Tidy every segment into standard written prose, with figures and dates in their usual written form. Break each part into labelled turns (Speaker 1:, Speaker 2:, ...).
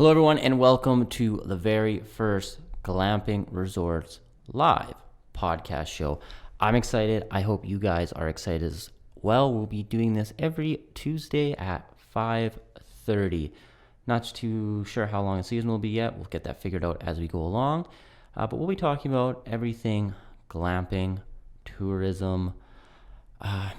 Speaker 1: Hello everyone and welcome to the very first Glamping Resorts live podcast show. I'm excited. I hope you guys are excited as well. We'll be doing this every Tuesday at 5:30. Not too sure how long the season will be yet. We'll get that figured out as we go along. But we'll be talking about everything glamping, tourism.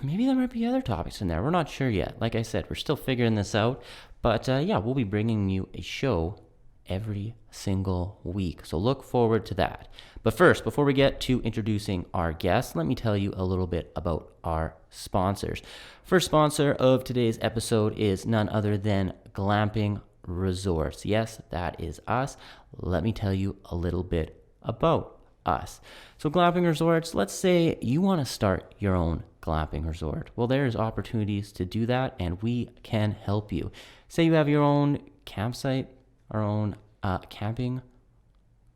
Speaker 1: Maybe there might be other topics in there. We're not sure yet. Like I said, we're still figuring this out. But we'll be bringing you a show every single week. So look forward to that. But first, before we get to introducing our guests, let me tell you a little bit about our sponsors. First sponsor of today's episode is none other than Glamping Resorts. Yes, that is us. Let me tell you a little bit about us. So Glamping Resorts, let's say you want to start your own glamping resort. Well, there's opportunities to do that, and we can help you. Say you have your own campsite, our own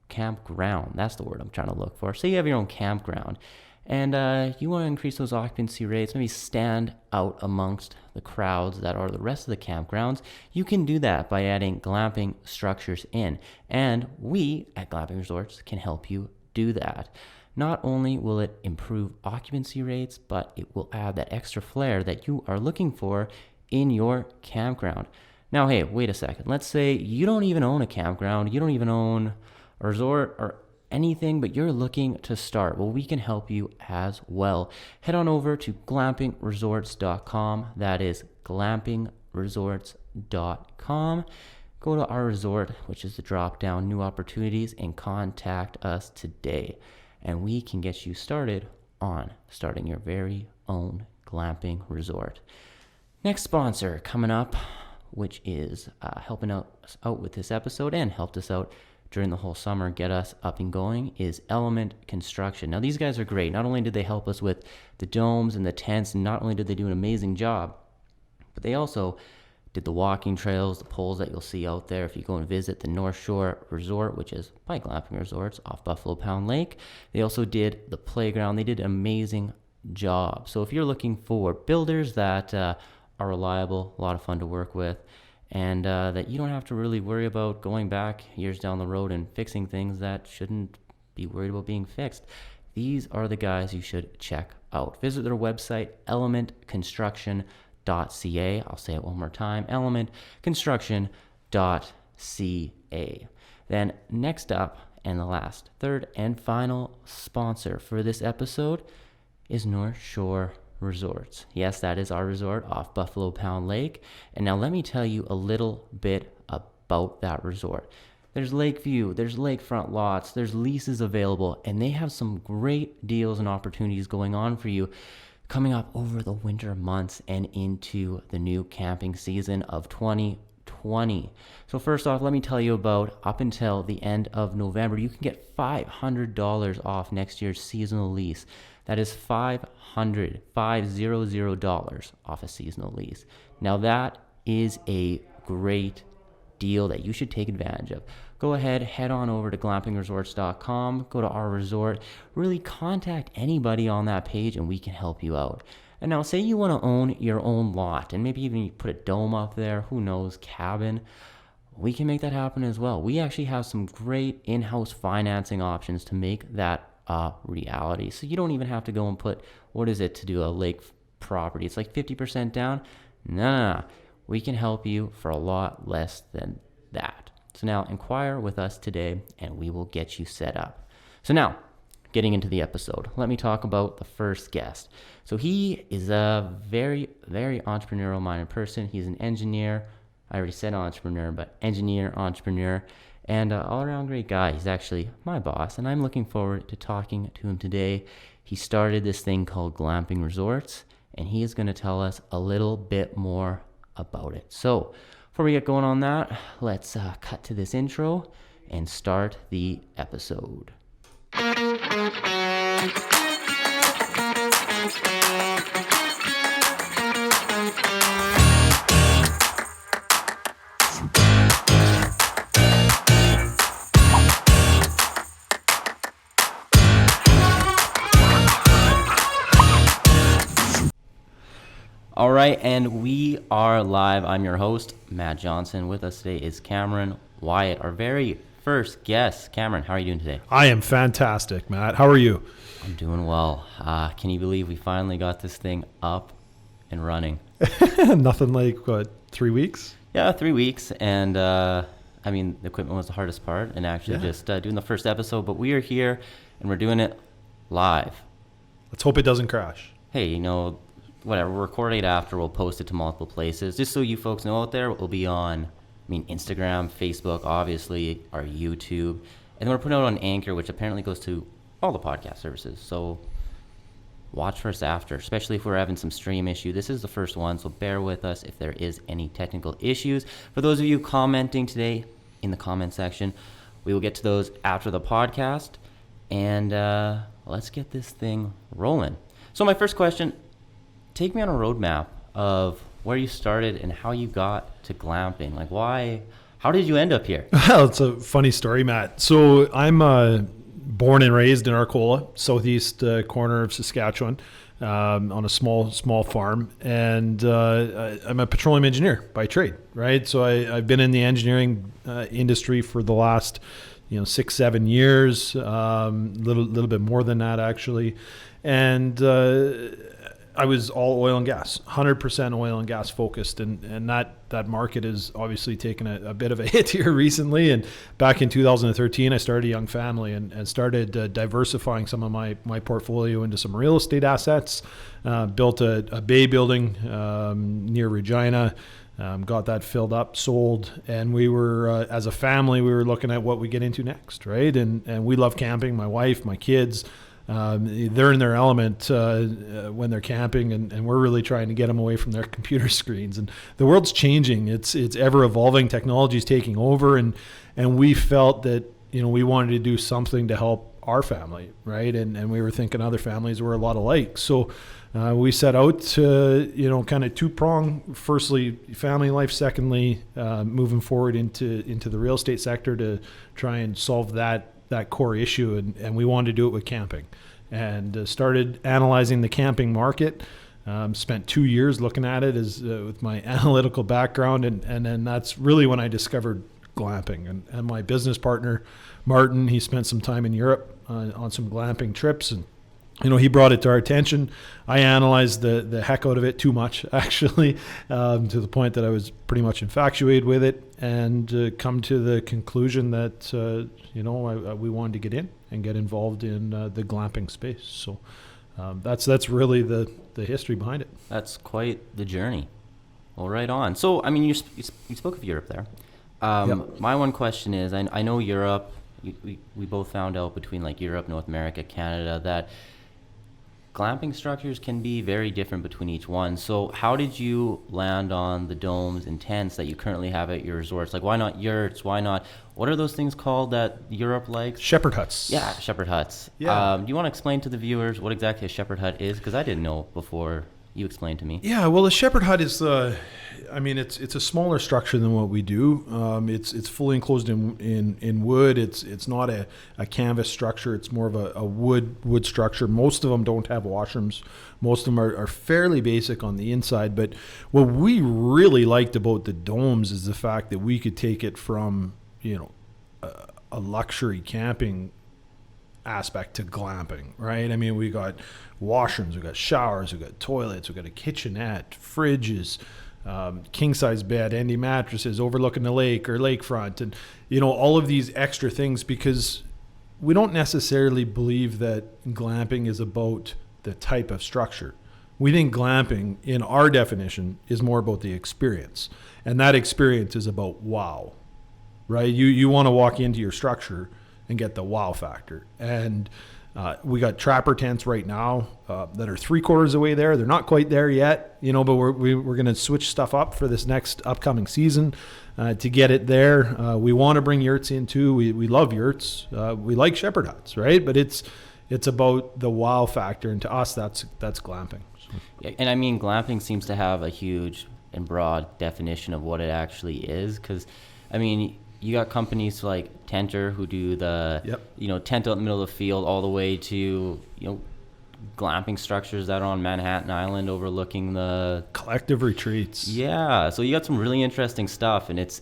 Speaker 1: campground. That's the word I'm trying to look for. Say you have your own campground, and you want to increase those occupancy rates, maybe stand out amongst the crowds that are the rest of the campgrounds. You can do that by adding glamping structures in, and we at Glamping Resorts can help you do that. Not only will it improve occupancy rates, but it will add that extra flair that you are looking for in your campground. Now, hey, wait a second. Let's say you don't even own a campground, you don't even own a resort or anything, but you're looking to start. Well, we can help you as well. Head on over to glampingresorts.com. That is glampingresorts.com. Go to our resort, which is the drop down new opportunities, and contact us today. And we can get you started on starting your very own glamping resort. Next sponsor coming up, which is helping us out with this episode and helped us out during the whole summer, get us up and going, is Element Construction. Now, these guys are great. Not only did they help us with the domes and the tents, and not only did they do an amazing job, but they also did the walking trails, the poles that you'll see out there if you go and visit the North Shore Resort, which is by Glamping Resorts off Buffalo Pound Lake. They also did the playground. They did an amazing job. So if you're looking for builders that are reliable, a lot of fun to work with, and that you don't have to really worry about going back years down the road and fixing things that shouldn't be worried about being fixed, these are the guys you should check out. Visit their website, elementconstruction.ca. I'll say it one more time, elementconstruction.ca. Then next up, and the last, third and final sponsor for this episode is North Shore Resorts. Yes, that is our resort off Buffalo Pound Lake. And now let me tell you a little bit about that resort. There's lake view, there's lakefront lots, there's leases available, and they have some great deals and opportunities going on for you coming up over the winter months and into the new camping season of 2020. So first off, let me tell you about up until the end of November, you can get $500 off next year's seasonal lease. That is $500 off a seasonal lease. Now that is a great deal that you should take advantage of. Go ahead, head on over to glampingresorts.com, go to our resort, really contact anybody on that page and we can help you out. And now say you want to own your own lot and maybe even put a dome up there, who knows, cabin. We can make that happen as well. We actually have some great in-house financing options to make that reality. So you don't even have to go and put, what is it to do a lake property? It's like 50% down. No. We can help you for a lot less than that. So now inquire with us today and we will get you set up. So now, getting into the episode, let me talk about the first guest. So he is a very, very entrepreneurial-minded person. He's an engineer. I already said entrepreneur, but engineer, entrepreneur, and all-around great guy. He's actually my boss, and I'm looking forward to talking to him today. He started this thing called Glamping Resorts, and he is going to tell us a little bit more about it. So before we get going on that, let's cut to this intro and start the episode. All right, and we are live. I'm your host, Matt Johnson. With us today is Cameron Wyatt, our very first guest. Cameron, how are you doing today?
Speaker 2: I am fantastic, Matt. How are you?
Speaker 1: I'm doing well. Can you believe we finally got this thing up and running?
Speaker 2: Nothing like, 3 weeks?
Speaker 1: Yeah, 3 weeks. And the equipment was the hardest part, and actually just doing the first episode. But we are here, and we're doing it live.
Speaker 2: Let's hope it doesn't crash.
Speaker 1: Hey, whatever, we'll record it after, we'll post it to multiple places. Just so you folks know out there, we'll be on, Instagram, Facebook, obviously, our YouTube. And then we're putting it out on Anchor, which apparently goes to all the podcast services. So watch for us after, especially if we're having some stream issue. This is the first one, so bear with us if there is any technical issues. For those of you commenting today in the comment section, we will get to those after the podcast. And let's get this thing rolling. So my first question, take me on a roadmap of where you started and how you got to glamping. How did you end up here?
Speaker 2: Well, it's a funny story, Matt. So I'm born and raised in Arcola, southeast corner of Saskatchewan, on a small farm. And I'm a petroleum engineer by trade, right? So I've been in the engineering industry for the last 6-7 years, little bit more than that actually. And I was all oil and gas, 100% oil and gas focused. And that market has obviously taken a bit of a hit here recently. And back in 2013, I started a young family and started diversifying some of my portfolio into some real estate assets, built a bay building near Regina, got that filled up, sold. And we were, as a family, we were looking at what we get into next, right? And we love camping, my wife, my kids. They're in their element when they're camping, and we're really trying to get them away from their computer screens. And the world's changing; it's ever evolving. Technology is taking over, and we felt that we wanted to do something to help our family, right? And we were thinking other families were a lot alike. So we set out to kind of two-prong. Firstly, family life. Secondly, moving forward into the real estate sector to try and solve that core issue, and we wanted to do it with camping, and started analyzing the camping market. Spent 2 years looking at it as with my analytical background, and then that's really when I discovered glamping. And my business partner Martin, he spent some time in Europe on some glamping trips, and he brought it to our attention. I analyzed the heck out of it, too much actually, to the point that I was pretty much infatuated with it, and come to the conclusion that we wanted to get in and get involved in the glamping space. So that's really the history behind it.
Speaker 1: That's quite the journey. Well, right on. So you spoke of Europe there. Yep. My one question is, I know Europe. We both found out between Europe, North America, Canada, that glamping structures can be very different between each one. So how did you land on the domes and tents that you currently have at your resorts? Why not yurts? Why not? What are those things called that Europe likes?
Speaker 2: Shepherd huts.
Speaker 1: Yeah, shepherd huts.
Speaker 2: Yeah.
Speaker 1: Do you want to explain to the viewers what exactly a shepherd hut is? Because I didn't know before you explained to me.
Speaker 2: Yeah, well, a shepherd hut is it's a smaller structure than what we do. It's fully enclosed in wood. It's not a canvas structure. It's more of a wood structure. Most of them don't have washrooms. Most of them are fairly basic on the inside. But what we really liked about the domes is the fact that we could take it from a luxury camping aspect to glamping, right? We got washrooms, we got showers, we got toilets, we got a kitchenette, fridges, king size bed, Andy mattresses overlooking the lake or lakefront, and all of these extra things, because we don't necessarily believe that glamping is about the type of structure. We think glamping, in our definition, is more about the experience, and that experience is about wow, right? You want to walk into your structure and get the wow factor. And we got trapper tents right now that are 3/4 of the way there. They're not quite there yet, but we're going to switch stuff up for this next upcoming season to get it there. We want to bring yurts in too. We love yurts. We like shepherd huts, right? But it's about the wow factor, and to us, that's glamping. So.
Speaker 1: Yeah, and glamping seems to have a huge and broad definition of what it actually is, because you got companies like Tenter who do the tent out in the middle of the field, all the way to glamping structures that are on Manhattan Island overlooking the
Speaker 2: Collective retreats.
Speaker 1: Yeah, so you got some really interesting stuff, and it's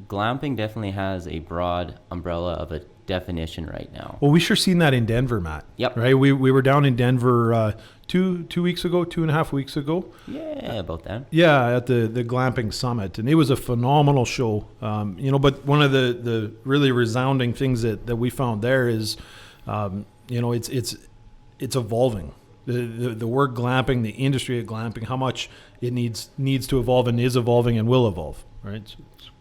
Speaker 1: glamping definitely has a broad umbrella of a definition right now.
Speaker 2: Well, we sure seen that in Denver, Matt.
Speaker 1: Yep.
Speaker 2: Right. We were down in Denver 2.5 weeks ago.
Speaker 1: Yeah, about that.
Speaker 2: Yeah, at the Glamping Summit, and it was a phenomenal show. But one of the really resounding things that we found there is, it's evolving. The word glamping, the industry of glamping, how much it needs to evolve and is evolving and will evolve. Right.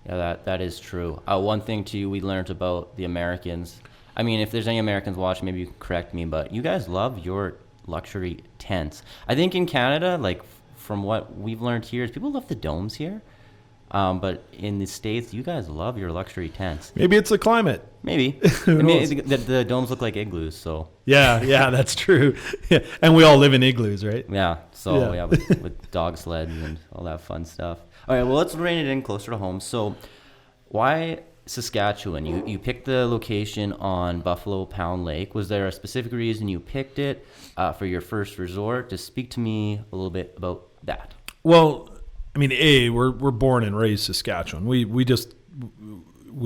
Speaker 1: Yeah, that is true. One thing too we learned about the Americans. I mean, if there's any Americans watching, maybe you can correct me, but you guys love your luxury tents. I think in Canada, like from what we've learned here, is people love the domes here. But in the States, you guys love your luxury tents.
Speaker 2: Maybe it's the climate.
Speaker 1: Maybe. The domes look like igloos, so.
Speaker 2: Yeah, that's true. Yeah. And we all live in igloos, right?
Speaker 1: Yeah, so yeah, with dog sleds and all that fun stuff. All right, well, let's rein it in closer to home. So why Saskatchewan? You picked the location on Buffalo Pound Lake. Was there a specific reason you picked it for your first resort? Just speak to me a little bit about that.
Speaker 2: Well, I mean, we're born and raised Saskatchewan. We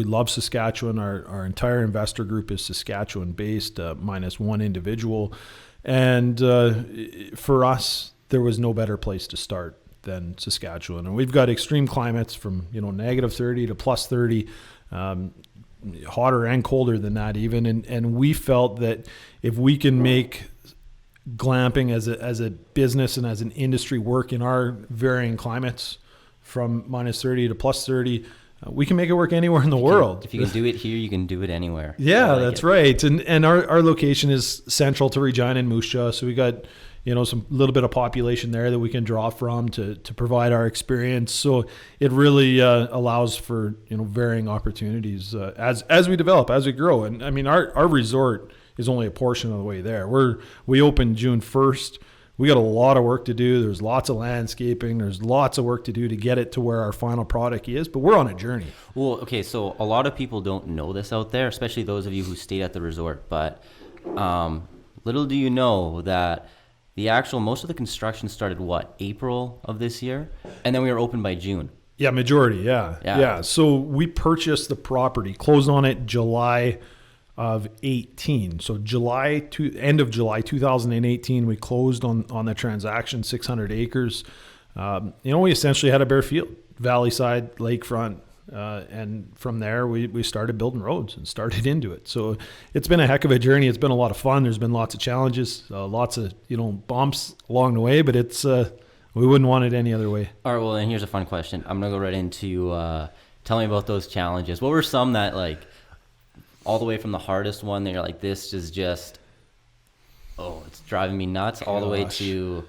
Speaker 2: love Saskatchewan. Our entire investor group is Saskatchewan based, minus one individual. And for us, there was no better place to start than Saskatchewan. And we've got extreme climates from, negative 30 to plus 30, hotter and colder than that even. And we felt that if we can make glamping as a business and as an industry work in our varying climates from minus 30 to plus 30, we can make it work anywhere in the world.
Speaker 1: If you can do it here, you can do it anywhere.
Speaker 2: Yeah, that's right. And our location is central to Regina and Moose Jaw, so we got some little bit of population there that we can draw from to provide our experience. So it really allows for varying opportunities as we develop, as we grow. And I mean, our resort is only a portion of the way there. We opened June 1st. We got a lot of work to do. There's lots of landscaping. There's lots of work to do to get it to where our final product is, but we're on a journey.
Speaker 1: Well, okay, so a lot of people don't know this out there, especially those of you who stayed at the resort, but little do you know that most of the construction started, April of this year? And then we were open by June.
Speaker 2: Yeah, majority, yeah. So we purchased the property, closed on it July of 18. So end of July 2018, we closed on the transaction, 600 acres. We essentially had a bare field, valley side, lakefront. And from there, we started building roads and started into it. So it's been a heck of a journey. It's been a lot of fun. There's been lots of challenges, lots of, bumps along the way, but it's, we wouldn't want it any other way.
Speaker 1: All right. Well, and here's a fun question. I'm going to go right into, tell me about those challenges. What were some that all the way from the hardest one that you're like, this is just, it's driving me nuts, all the way to,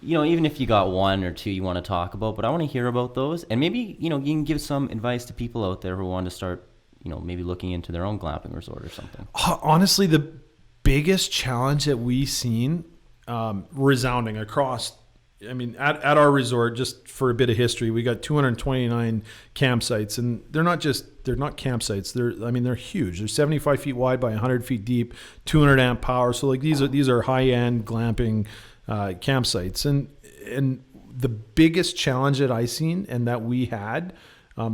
Speaker 1: even if you got one or two you want to talk about, but I want to hear about those. And maybe, you can give some advice to people out there who want to start, maybe looking into their own glamping resort or something.
Speaker 2: Honestly, the biggest challenge that we've seen resounding across, at our resort, just for a bit of history, we got 229 campsites, and they're not campsites. They're huge. They're 75 feet wide by 100 feet deep, 200 amp power. So these are high-end glamping campsites. And the biggest challenge that I seen and that we had,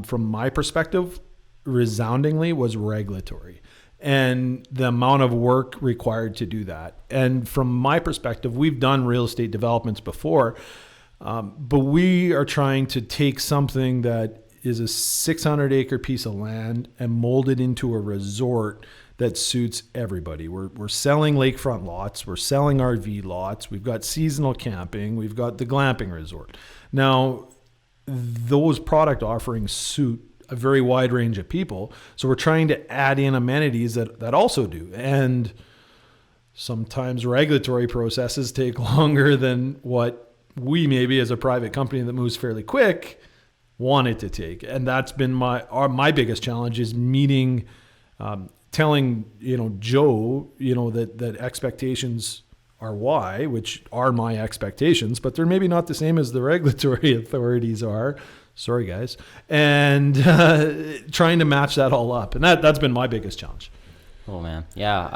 Speaker 2: from my perspective, resoundingly, was regulatory and the amount of work required to do that. And from my perspective, we've done real estate developments before, but we are trying to take something that is a 600 acre piece of land and mold it into a resort that suits everybody. We're selling lakefront lots. We're selling RV lots. We've got seasonal camping. We've got the Glamping Resort. Now, those product offerings suit a very wide range of people. So we're trying to add in amenities that also do. And sometimes regulatory processes take longer than what we, maybe as a private company that moves fairly quick, want it to take. And that's been my biggest challenge, is meeting, telling Joe that expectations are Y, which are my expectations, but they're maybe not the same as the regulatory authorities are. Sorry, guys. And trying to match that all up. And that's been my biggest challenge.
Speaker 1: Oh, man. Yeah.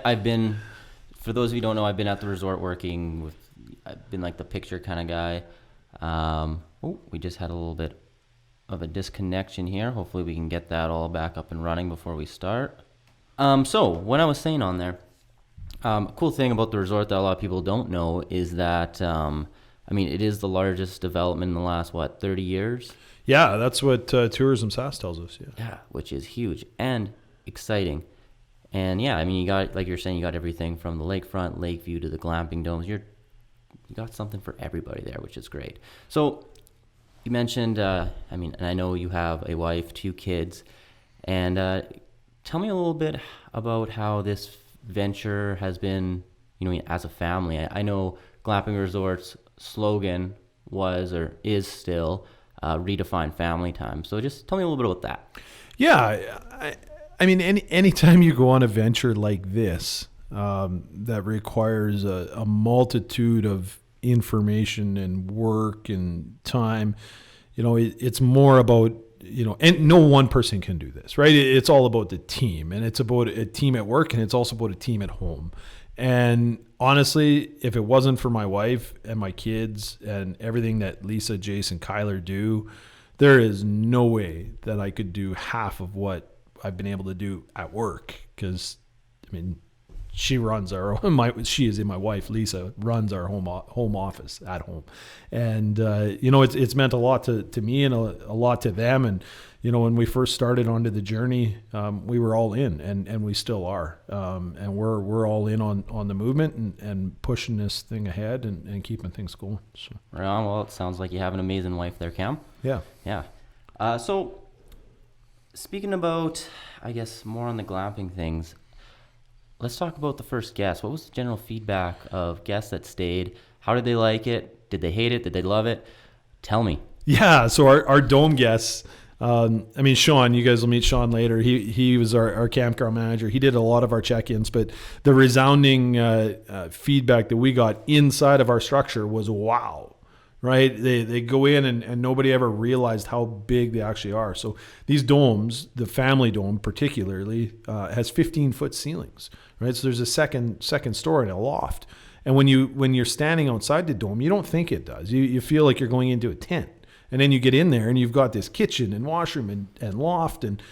Speaker 1: I've been for those of you who don't know, I've been at the resort working with. I've been like the picture kind of guy. We just had a little bit of a disconnection here. Hopefully we can get that all back up and running before we start. So what I was saying on there, cool thing about the resort that a lot of people don't know is that, it is the largest development in the last, 30 years?
Speaker 2: Yeah, that's what Tourism SAS tells us.
Speaker 1: Yeah, which is huge and exciting. And yeah, you got, like you're saying, you got everything from the lakefront, lake view to the glamping domes. You got something for everybody there, which is great. So you mentioned, and I know you have a wife, 2 kids, and tell me a little bit about how this venture has been, as a family. I know Glamping Resort's slogan was or is still redefine family time. So just tell me a little bit about that.
Speaker 2: Yeah, anytime you go on a venture like this that requires a multitude of information and work and time, it's more about, and no one person can do this, right? It's all about the team, and it's about a team at work, and it's also about a team at home. And honestly, if it wasn't for my wife and my kids and everything that Lisa, Jason, Kyler do, there is no way that I could do half of what I've been able to do at work. Because, she runs my wife, Lisa, runs our home office at home. And, it's meant a lot to me and a lot to them. And, when we first started onto the journey, we were all in, and we still are. And we're all in on the movement and pushing this thing ahead and keeping things going. So.
Speaker 1: Right on. Well, it sounds like you have an amazing wife there, Cam.
Speaker 2: Yeah.
Speaker 1: Yeah. So speaking about, I guess, more on the glamping things, let's talk about the first guest. What was the general feedback of guests that stayed? How did they like it? Did they hate it? Did they love it? Tell me.
Speaker 2: Yeah, so our dome guests, Sean, you guys will meet Sean later. He was our campground manager. He did a lot of our check-ins, but the resounding feedback that we got inside of our structure was wow, right? They go in and nobody ever realized how big they actually are. So these domes, the family dome particularly, has 15-foot ceilings, right? So there's a second story and a loft. And when you're standing outside the dome, you don't think it does. You feel like you're going into a tent. And then you get in there and you've got this kitchen and washroom and loft. And,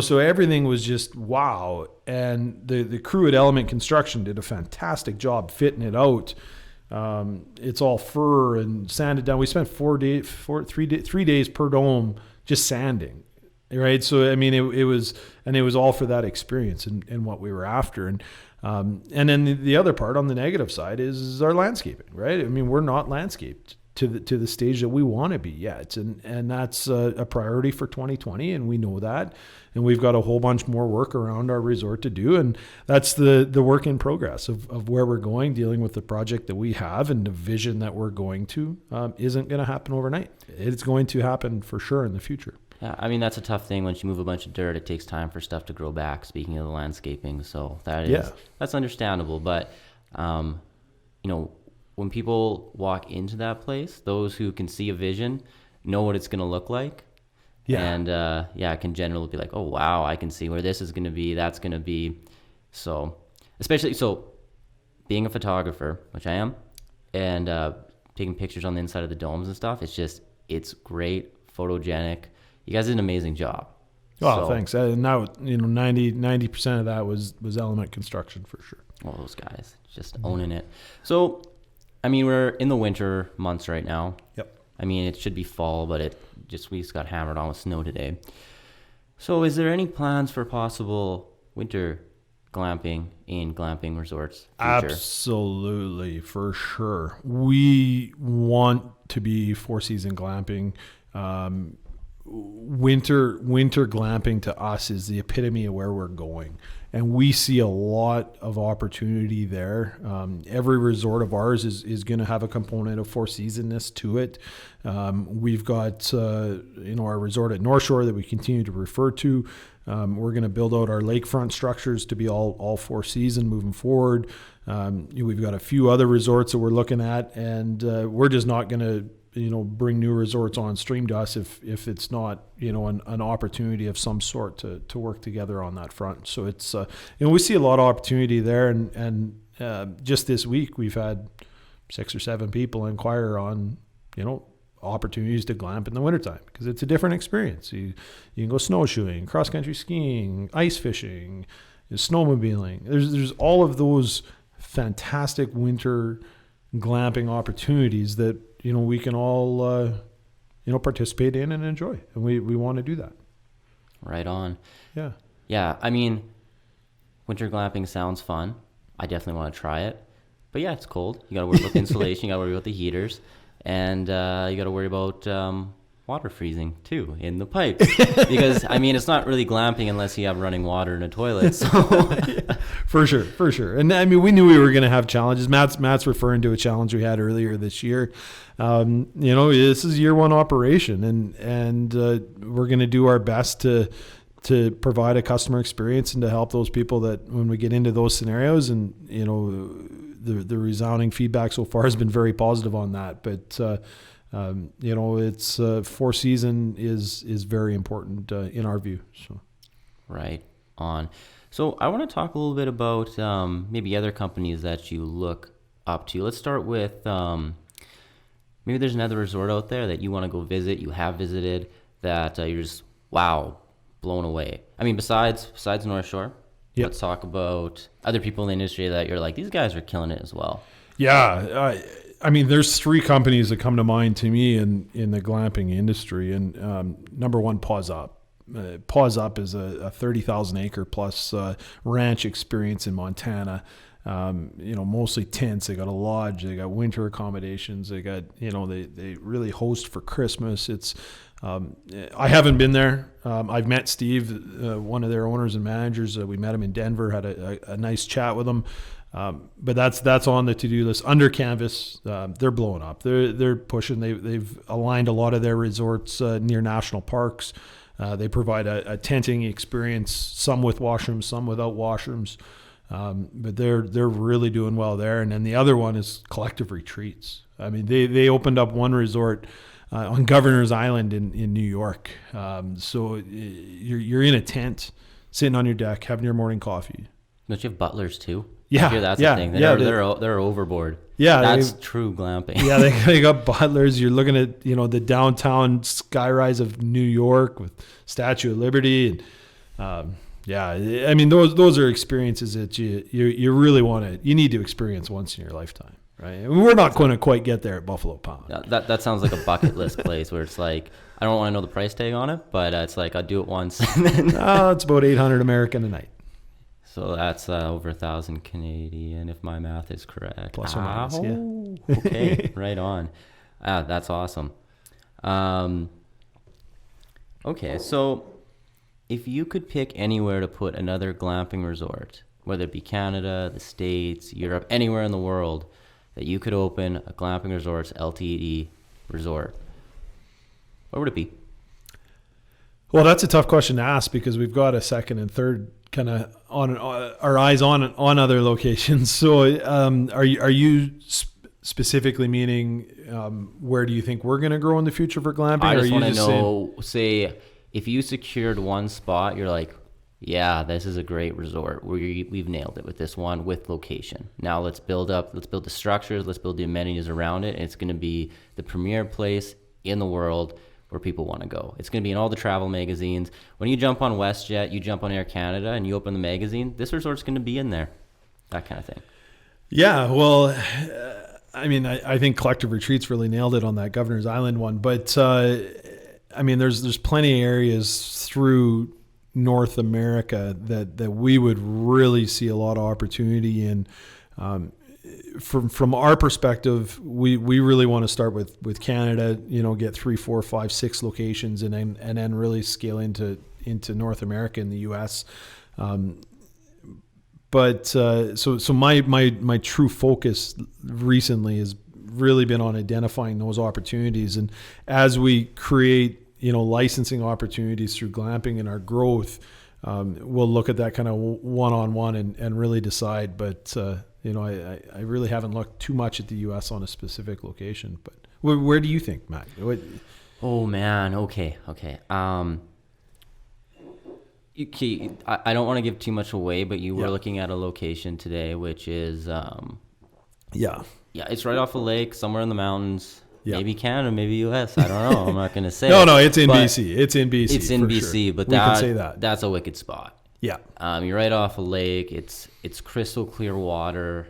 Speaker 2: so everything was just wow. And the crew at Element Construction did a fantastic job fitting it out. It's all fur and sanded down. We spent 3 days per dome just sanding, right? So, it was all for that experience and what we were after. And then the other part on the negative side is our landscaping, right? We're not landscaped to the stage that we want to be yet. And that's a priority for 2020. And we know that, and we've got a whole bunch more work around our resort to do. And that's the work in progress of where we're going, dealing with the project that we have and the vision that we're going to, isn't going to happen overnight. It's going to happen for sure in the future.
Speaker 1: Yeah, that's a tough thing. Once you move a bunch of dirt, it takes time for stuff to grow back, speaking of the landscaping. So that's understandable. But, when people walk into that place, those who can see a vision know what it's going to look like. Yeah. And, it can generally be like, oh, wow, I can see where this is going to be, that's going to be. So, especially, being a photographer, which I am, and taking pictures on the inside of the domes and stuff, it's great, photogenic. You guys did an amazing job.
Speaker 2: Oh, thanks. And now, 90% of that was Element Construction for sure.
Speaker 1: All those guys just owning it. So, we're in the winter months right now.
Speaker 2: Yep.
Speaker 1: It should be fall, but we just got hammered on with snow today. So is there any plans for possible winter glamping in Glamping Resorts future?
Speaker 2: Absolutely, for sure. We want to be 4-season glamping. Winter glamping to us is the epitome of where we're going. And we see a lot of opportunity there. Every resort of ours is going to have a component of 4-seasonness to it. We've got our resort at North Shore that we continue to refer to. We're going to build out our lakefront structures to be all 4-season moving forward. We've got a few other resorts that we're looking at, and we're just not going to bring new resorts on stream to us if it's not, an opportunity of some sort to work together on that front. So it's, we see a lot of opportunity there, and just this week, we've had 6 or 7 people inquire on, opportunities to glamp in the wintertime because it's a different experience. You can go snowshoeing, cross-country skiing, ice fishing, snowmobiling. There's all of those fantastic winter glamping opportunities that, we can all, participate in and enjoy. And we want to do that.
Speaker 1: Right on.
Speaker 2: Yeah.
Speaker 1: Yeah. I mean, winter glamping sounds fun. I definitely want to try it. But yeah, it's cold. You got to worry about the insulation. You got to worry about the heaters. And you got to worry about water freezing, too, in the pipe. Because, I mean, it's not really glamping unless you have running water in a toilet. So.
Speaker 2: For sure. And, I mean, we knew we were going to have challenges. Matt's referring to a challenge we had earlier this year. This is year 1 operation. And we're going to do our best to provide a customer experience and to help those people that when we get into those scenarios, and the resounding feedback so far has been very positive on that. But it's 4-season is very important in our view. So
Speaker 1: right on. So I want to talk a little bit about maybe other companies that you look up to. Let's start with maybe there's another resort out there that you want to go visit, you have visited, that you're just blown away. I mean, besides North Shore, yep. Let's talk about other people in the industry that you're like, these guys are killing it as well.
Speaker 2: Yeah. I mean, there's 3 companies that come to mind to me in the glamping industry. And number 1, Paws Up. Paws Up is a 30,000 acre plus ranch experience in Montana. Mostly tents. They got a lodge. They got winter accommodations. They got, they really host for Christmas. It's, I haven't been there. I've met Steve, one of their owners and managers. We met him in Denver, had a nice chat with him. But that's on the to-do list. Under Canvas, they're blowing up. They're pushing. They've aligned a lot of their resorts near national parks. They provide a tenting experience, some with washrooms, some without washrooms. But they're really doing well there. And then the other one is Collective Retreats. I mean, they opened up one resort on Governor's Island in New York. So you're in a tent, sitting on your deck, having your morning coffee.
Speaker 1: Don't you have butlers too?
Speaker 2: Yeah,
Speaker 1: I hear that's the thing. They're overboard.
Speaker 2: Yeah,
Speaker 1: that's true glamping.
Speaker 2: Yeah, they got butlers. You're looking at the downtown skyrise of New York with Statue of Liberty, and I mean those are experiences that you really you need to experience once in your lifetime, right? And we're not going to quite get there at Buffalo Pound.
Speaker 1: That sounds like a bucket list place where it's like I don't want to know the price tag on it, but it's like I'll do it once. And then
Speaker 2: it's about $800 American a night.
Speaker 1: So that's over 1,000 Canadian, if my math is correct.
Speaker 2: Plus or minus, yeah.
Speaker 1: Okay, right on. That's awesome. Okay, so if you could pick anywhere to put another glamping resort, whether it be Canada, the States, Europe, anywhere in the world, that you could open a Glamping Resorts Ltd. resort, where would it be?
Speaker 2: Well, that's a tough question to ask because we've got a second and third kind of on our eyes on other locations. So are you specifically meaning where do you think we're going to grow in the future for glamping?
Speaker 1: I just want to know, say, if you secured one spot, you're like, yeah, this is a great resort. We've nailed it with this one, with location. Now let's build the structures, let's build the amenities around it. And it's going to be the premier place in the world where people want to go. It's going to be in all the travel magazines. When you jump on WestJet, you jump on Air Canada, and you open the magazine, this resort's going to be in there. That kind of thing. Yeah,
Speaker 2: well, I mean, I think Collective Retreats really nailed it on that Governor's Island one. But, I mean, there's plenty of areas through North America that we would really see a lot of opportunity in. From our perspective, we really want to start with Canada, get 3, 4, 5, 6 locations and then really scale into North America and the US. But so my true focus recently has really been on identifying those opportunities. And as we create, licensing opportunities through glamping and our growth, we'll look at that kind of one-on-one and really decide. But, I really haven't looked too much at the U.S. on a specific location. But where do you think, Matt?
Speaker 1: Oh, man. Okay. I don't want to give too much away, but you were
Speaker 2: Yeah.
Speaker 1: looking at a location today, which is,
Speaker 2: Yeah.
Speaker 1: yeah, it's right off a lake somewhere in the mountains.
Speaker 2: Yeah.
Speaker 1: Maybe Canada, maybe US. I don't know. I'm not going to say.
Speaker 2: No, it's in
Speaker 1: but
Speaker 2: BC. It's in BC.
Speaker 1: It's in
Speaker 2: for
Speaker 1: BC,
Speaker 2: sure.
Speaker 1: but
Speaker 2: we can say that.
Speaker 1: that's a wicked spot.
Speaker 2: Yeah.
Speaker 1: You're right off a lake. It's crystal clear water.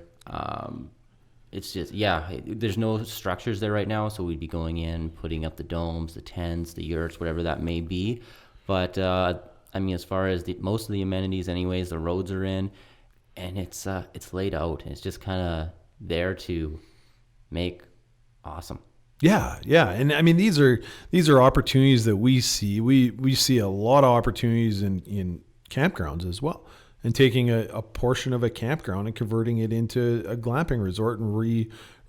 Speaker 1: It's just, there's no structures there right now, so we'd be going in, putting up the domes, the tents, the yurts, whatever that may be. But I mean, as far as most of the amenities, anyways, the roads are in, and it's laid out. It's just kind of there to make awesome.
Speaker 2: Yeah, and I mean these are opportunities that we see. We see a lot of opportunities in campgrounds as well, and taking a portion of a campground and converting it into a glamping resort and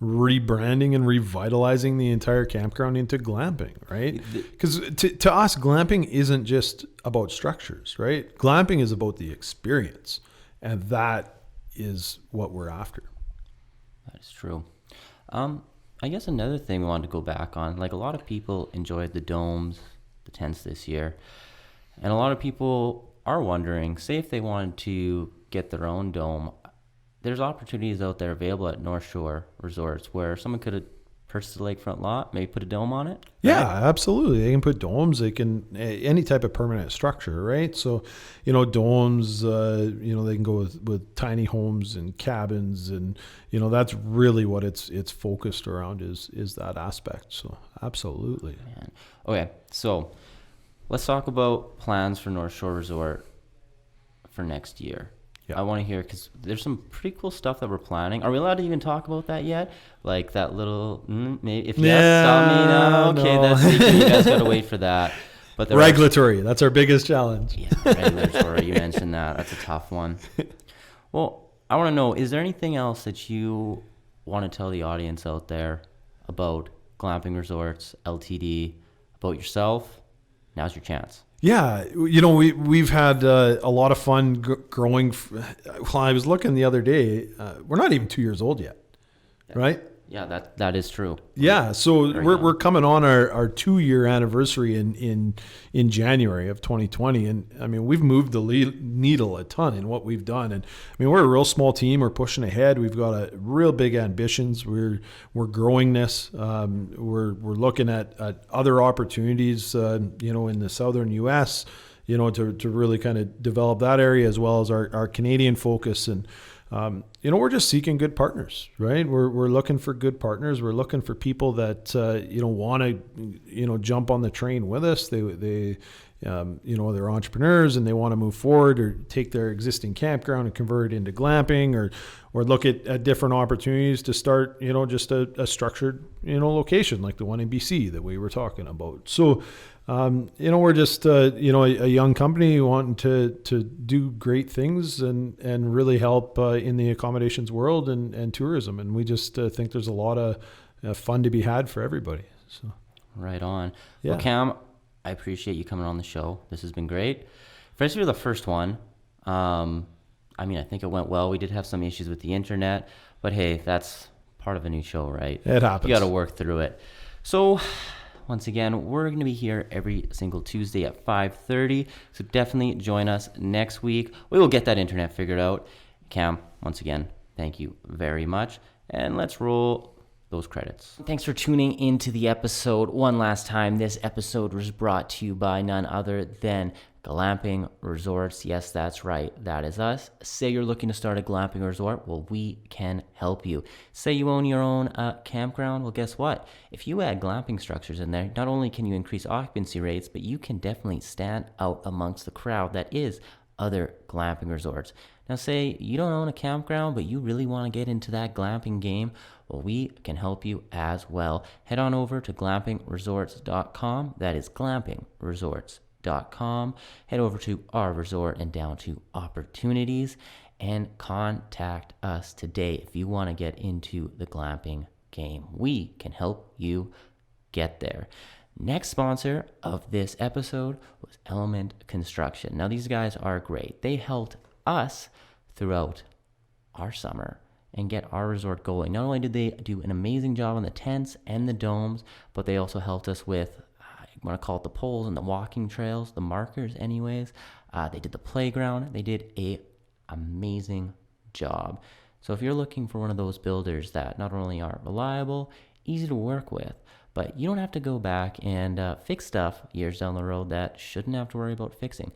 Speaker 2: rebranding and revitalizing the entire campground into glamping, right? Because to us, glamping isn't just about structures, right? Glamping is about the experience, and that is what we're after.
Speaker 1: That is true. I guess another thing we wanted to go back on, like a lot of people enjoyed the domes, the tents this year, and a lot of people are wondering, say if they wanted to get their own dome, there's opportunities out there available at North Shore Resorts where someone could have purchased a lakefront lot, maybe put a dome on it.
Speaker 2: Yeah,
Speaker 1: right?
Speaker 2: absolutely. They can put domes. They can any type of permanent structure, right? So, domes. They can go with tiny homes and cabins, and that's really what it's focused around is that aspect. So, absolutely.
Speaker 1: Man. Okay, so let's talk about plans for North Shore Resort for next year.
Speaker 2: Yeah.
Speaker 1: I want to hear, because there's some pretty cool stuff that we're planning. Are we allowed to even talk about that yet? Like that little, maybe if yes, tell me now. Okay,
Speaker 2: no.
Speaker 1: That's leaking. You guys got to wait for that. But
Speaker 2: Regulatory, that's our biggest challenge.
Speaker 1: Yeah, regulatory. You mentioned that. That's a tough one. Well, I want to know, is there anything else that you want to tell the audience out there about Glamping Resorts Ltd, about yourself? Now's your chance.
Speaker 2: Yeah, we've had a lot of fun growing. Well, I was looking the other day. We're not even 2 years old yet, right?
Speaker 1: Yeah, that is true.
Speaker 2: Yeah, so
Speaker 1: Very
Speaker 2: we're coming on our 2-year anniversary in January of 2020, and I mean we've moved the needle a ton in what we've done, and I mean we're a real small team. We're pushing ahead. We've got a real big ambitions. We're growing this. We're looking at other opportunities, in the southern U.S. To really kind of develop that area as well as our Canadian focus and. We're just seeking good partners, right? We're looking for good partners. We're looking for people that want to jump on the train with us. They're entrepreneurs and they want to move forward or take their existing campground and convert it into glamping or look at different opportunities to start just a structured location like the one in BC that we were talking about. So. We're just a young company wanting to do great things and really help in the accommodations world and tourism, and we just think there's a lot of fun to be had for everybody. So
Speaker 1: right on.
Speaker 2: Yeah.
Speaker 1: Well, Cam, I appreciate you coming on the show. This has been great. First, you're the first one. I think it went well. We did have some issues with the internet, but hey, that's part of a new show, right?
Speaker 2: It happens.
Speaker 1: You got to work through it. So. Once again, we're going to be here every single Tuesday at 5:30, so definitely join us next week. We will get that internet figured out. Cam, once again, thank you very much, and let's roll those credits. Thanks for tuning into the episode one last time. This episode was brought to you by none other than Glamping Resorts. Yes, that's right. That is us. Say you're looking to start a glamping resort. Well, we can help you. Say you own your own campground. Well, guess what? If you add glamping structures in there, not only can you increase occupancy rates, but you can definitely stand out amongst the crowd that is other glamping resorts. Now, say you don't own a campground, but you really want to get into that glamping game. Well, we can help you as well. Head on over to glampingresorts.com. That is glampingresorts.com. Head over to our resort and down to opportunities and contact us today if you want to get into the glamping game. We can help you get there. Next sponsor of this episode was Element Construction. Now these guys are great. They helped us throughout our summer and get our resort going. Not only did they do an amazing job on the tents and the domes, but they also helped us with want to call it the poles and the walking trails, the markers anyways. They did the playground. They did a amazing job. So if you're looking for one of those builders that not only are reliable, easy to work with, but you don't have to go back and fix stuff years down the road that shouldn't have to worry about fixing.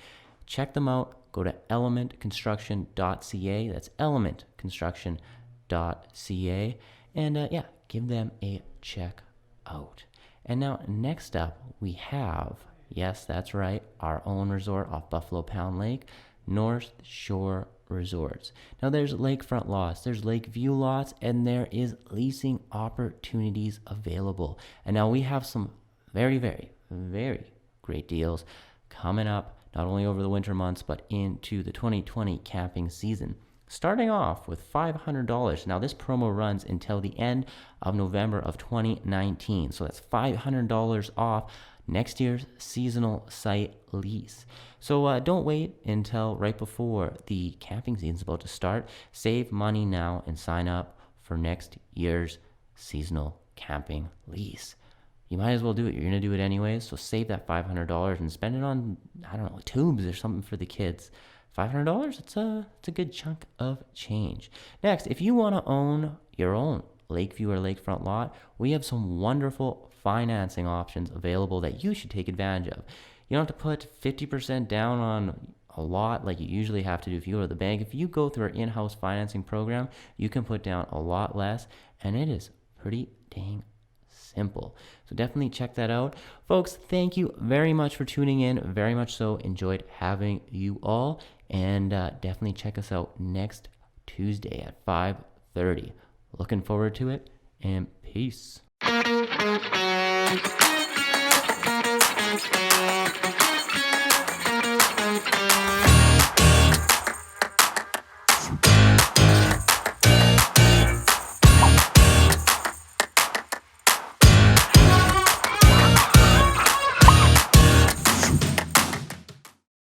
Speaker 1: Check them out. Go to elementconstruction.ca. That's elementconstruction.ca. And give them a check out. And now next up we have, yes, that's right, our own resort off Buffalo Pound Lake, North Shore Resorts. Now there's lakefront lots, there's lake view lots, and there is leasing opportunities available. And now we have some very, very, very great deals coming up, not only over the winter months, but into the 2020 camping season. Starting off with $500. Now this promo runs until the end of November of 2019. So that's $500 off next year's seasonal site lease. So don't wait until right before the camping season is about to start. Save money now and sign up for next year's seasonal camping lease. You might as well do it. You're going to do it anyways. So save that $500 and spend it on, I don't know, tubes or something for the kids. $500, it's a good chunk of change. Next, if you want to own your own lakeview or lakefront lot, we have some wonderful financing options available that you should take advantage of. You don't have to put 50% down on a lot like you usually have to do if you go to the bank. If you go through our in-house financing program, you can put down a lot less, and it is pretty dang simple. So definitely check that out. Folks, thank you very much for tuning in. Very much so enjoyed having you all. And definitely check us out next Tuesday at 5:30. Looking forward to it, and peace.